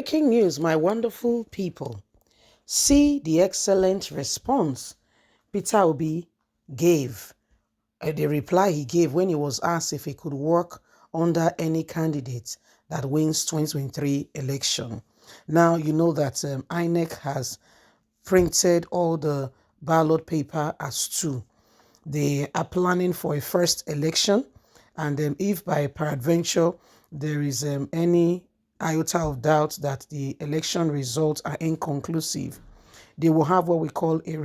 Breaking news, my wonderful people. See the excellent response Peter Obi gave, the reply he gave when he was asked if he could work under any candidate that wins 2023 election. Now, you know that INEC has printed all the ballot paper as two. They are planning for a first election, and if by peradventure there is any iota of doubt that the election results are inconclusive, they will have what we call a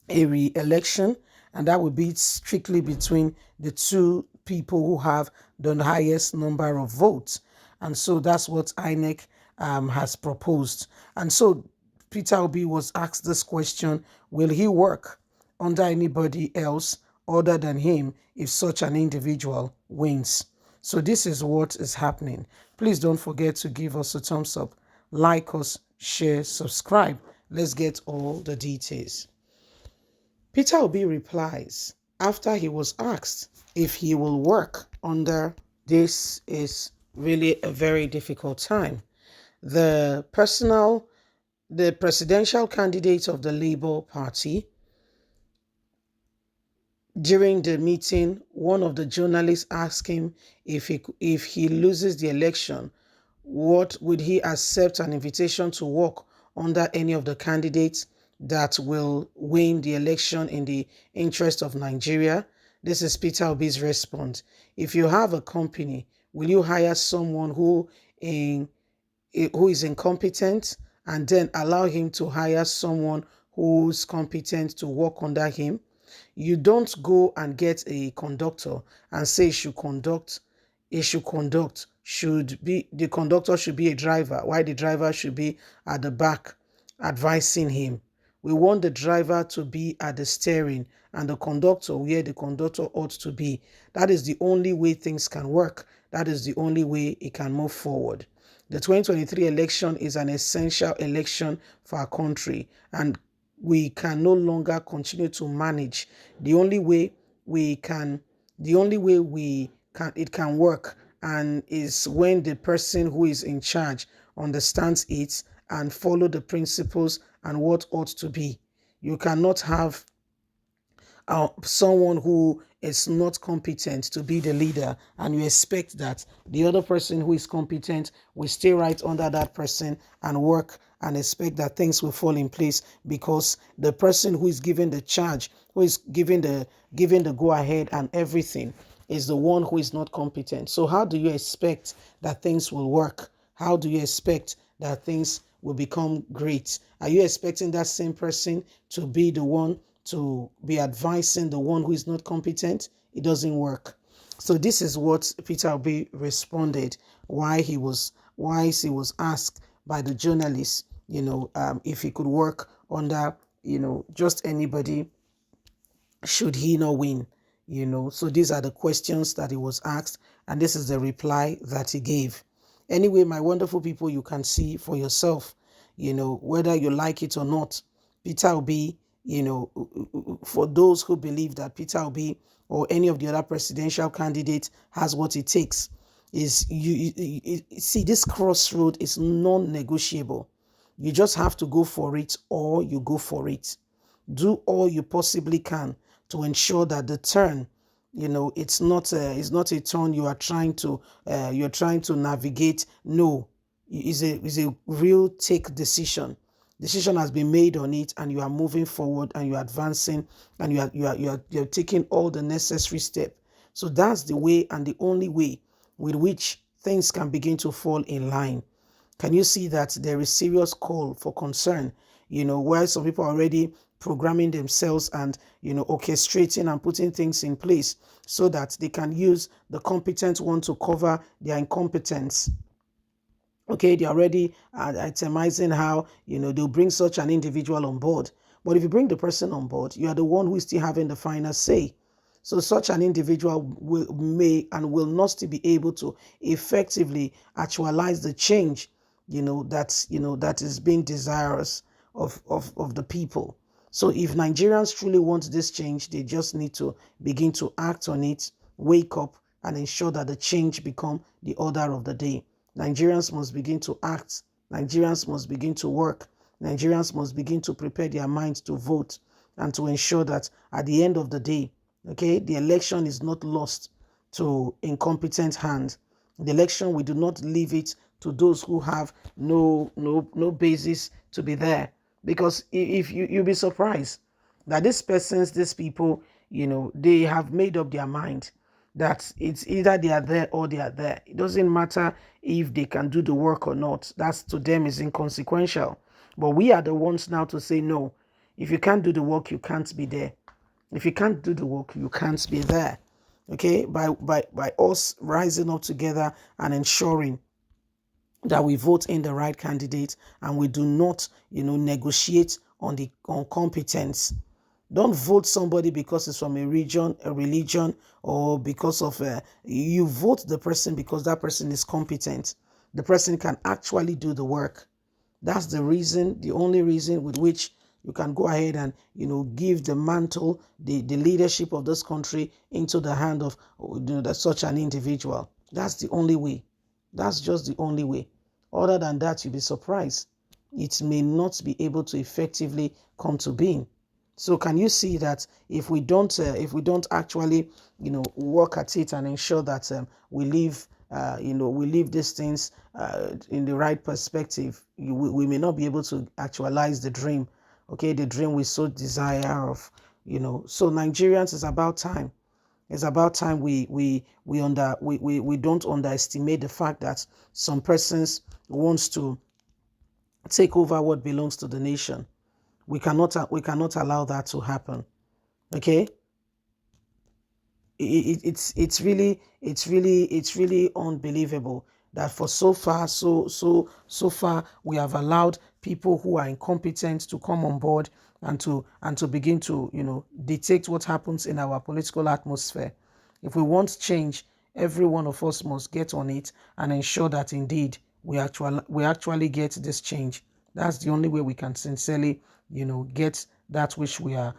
re-election, and that will be strictly between the two people who have the highest number of votes. And so that's what INEC has proposed. And so Peter Obi was asked this question: will he work under anybody else other than him if such an individual wins? So this is what is happening. Please don't forget to give us a thumbs up, like us, share, subscribe. Let's get all the details. Peter Obi replies after he was asked if he will work under this is really a very difficult time. The presidential candidate of the Labour Party, during the meeting, one of the journalists asked him if he loses the election, what would he accept an invitation to work under any of the candidates that will win the election in the interest of Nigeria? This is Peter Obi's response. If you have a company, will you hire someone who is incompetent and then allow him to hire someone who's competent to work under him? You don't go and get a conductor and say the conductor should be a driver, while the driver should be at the back advising him. We want the driver to be at the steering and the conductor where the conductor ought to be. That is the only way things can work. That is the only way it can move forward. The 2023 election is an essential election for our country, and we can no longer continue to manage. The only way it can work and is when the person who is in charge understands it and follow the principles and what ought to be. You cannot have someone who is not competent to be the leader and you expect that the other person who is competent will stay right under that person and work and expect that things will fall in place because the person who is given the charge, who is given the go ahead and everything, is the one who is not competent. So how do you expect that things will work? How do you expect that things will become great? Are you expecting that same person to be the one to be advising the one who is not competent? It doesn't work. So this is what Peter Obi responded why he was asked by the journalist, if he could work under, just anybody should he not win. So these are the questions that he was asked, and this is the reply that he gave. Anyway, my wonderful people, you can see for yourself, whether you like it or not. Peter Obi, for those who believe that Peter Obi or any of the other presidential candidates has what it takes, see, this crossroad is non-negotiable. You just have to go for it, or you go for it. Do all you possibly can to ensure that the turn, it's not a turn you are trying to navigate. No, it's a real take decision. Decision has been made on it, and you are moving forward, and you are advancing, and you're taking all the necessary steps. So that's the way and the only way with which things can begin to fall in line. Can you see that there is serious call for concern? Where some people are already programming themselves and orchestrating and putting things in place so that they can use the competent one to cover their incompetence. Okay, they're already itemizing how they'll bring such an individual on board. But if you bring the person on board, you are the one who is still having the final say. So such an individual may and will not still be able to effectively actualize the change that is being desirous of the people. So if Nigerians truly want this change, they just need to begin to act on it, wake up, and ensure that the change become the order of the day. Nigerians must begin to act. Nigerians must begin to work. Nigerians must begin to prepare their minds to vote and to ensure that at the end of the day, okay, the election is not lost to incompetent hands. The election, we do not leave it to those who have no basis to be there. Because if you'll be surprised that these people, they have made up their mind that it's either they are there or they are there. It doesn't matter if they can do the work or not. That's, to them, is inconsequential. But we are the ones now to say, no, if you can't do the work, you can't be there. If you can't do the work, you can't be there. Okay, by us rising up together and ensuring that we vote in the right candidate, and we do not, negotiate on competence. Don't vote somebody because it's from a region, a religion, or because of you vote the person because that person is competent. The person can actually do the work. That's the reason, the only reason with which you can go ahead and, give the mantle, the leadership of this country into the hand of such an individual. That's the only way. That's just the only way. Other than that, you'll be surprised. It may not be able to effectively come to being. So can you see that if we don't actually, work at it and ensure that we leave these things in the right perspective, we may not be able to actualize the dream. Okay, the dream we so desire of, So Nigerians, it's about time. It's about time we don't underestimate the fact that some persons wants to take over what belongs to the nation. We cannot allow that to happen. Okay, it's really unbelievable that for so far we have allowed people who are incompetent to come on board and to begin to dictate what happens in our political atmosphere. If we want change, every one of us must get on it and ensure that indeed we actually get this change. That's the only way we can sincerely get that which we are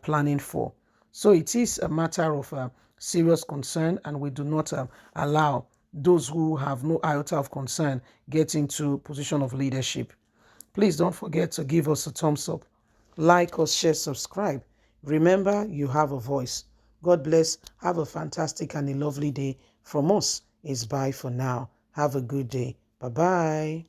planning for. So it is a matter of serious concern, and we do not allow those who have no iota of concern get into position of leadership. Please don't forget to give us a thumbs up, like us, share, subscribe. Remember, you have a voice. God bless. Have a fantastic and a lovely day. From us, it's bye for now. Have a good day. Bye-bye.